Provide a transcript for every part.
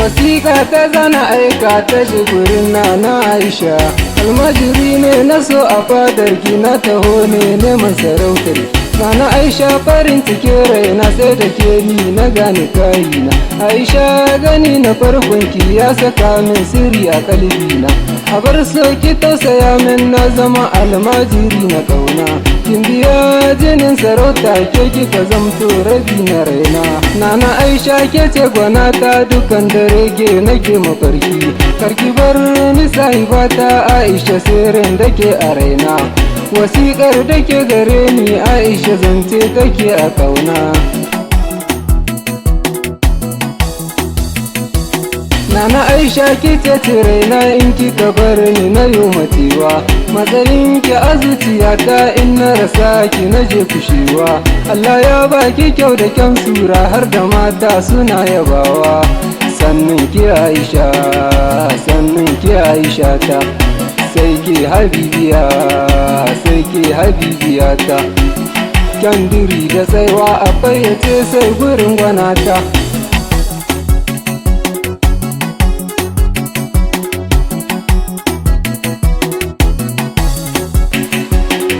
wasiƙa ta zana aika ta shi gurin na Aisha, almajiri ne na so a fadarki na taho ne neman sarautar na Aisha, farin cike raina sai da ke ni na gane kayina. Aisha gani na farkonki ya saka min sirri a kalbina, a bar so ki tausaya min na zama almajiri na kauna. Kin biya jinin sarauta ke kika zamto rabi na raina. Nana Aisha ke ce gwanata dukan dare ke nake mafarki, karki bar ni sahibata Aisha sirrin da ke a raina. Wasiƙar da ke gare ni Aisha zance take a kauna. Nana Aisha ki ce raina in kika bar ni na yi matewa, matsayin ki a zuciyata in na rasa ki na je kushewa. Allah ya baki kyau da kyan sura har da mata suna yabawa. Sannan ki Aisha, sannan ki Aisha ta, sai ki habibiya, sai ki habibiya ta. Kyandiri da tsaiwa a fayyace sai gurin gwanata.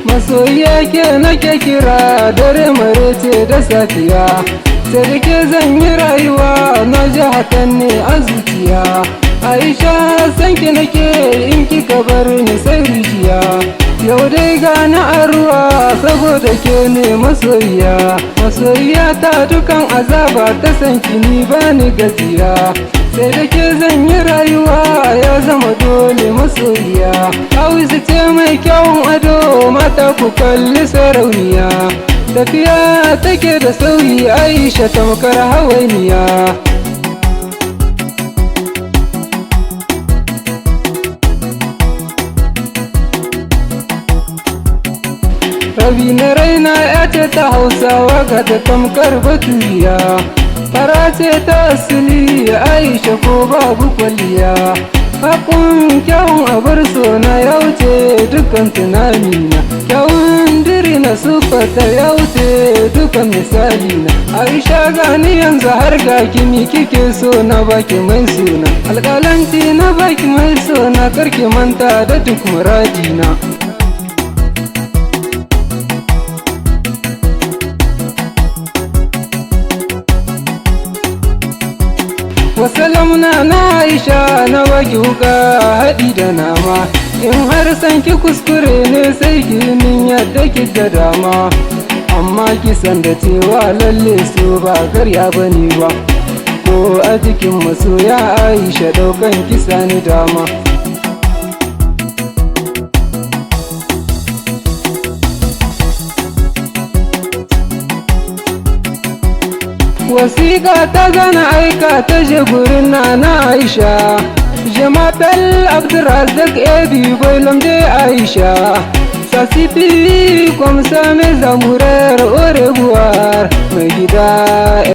Masoyiya ke nake kira dare marece da safiya, sai da ke zan yi rayuwa na ji hakan ne a zuciya. Aisha san ki nake in kika bar ni sai rijiya, yau dai gani a ruwa saboda ke ne masoyiya. Masoyiya ta dukan azaba ta san ki ni ba ni gajiya, sai da ke zan yi rayuwa ya zama dole masoyiya. Hausa ce mai kyawun ado mata ku kalli sarauniya, tafiya take da sauyi Aisha tamkar hawainiya. Rabi na raina ya ce ta Hausawa ga ta tamkar baturiya, fara ce ta asili Aisha ko babu kwalliya. Hakun kyawun abar so na ya wuce dukan tunanina, kyawun diri na sufata ya wuce dukan misalina. Aisha gani yanzu har ga kimi kike so na baki mai suna, alƙalanci na baki mai suna karki manta da duk muradina. Wasalam na Aisha na baki wuka haɗi da nama, in har san ki kuskure ne sai ki min yadda ki da dama. Amma ki san da cewa lalle so ba karya bane ba, ko a cikin masoya Aisha ɗaukan kisa ni dama. Wasiƙa ta zana aika ta je gurin na Aisha, je m'appelle Abdrazak Ebi Boylom de Aisha, ça suffit comme ça mes amoureux, au revoir mai gida.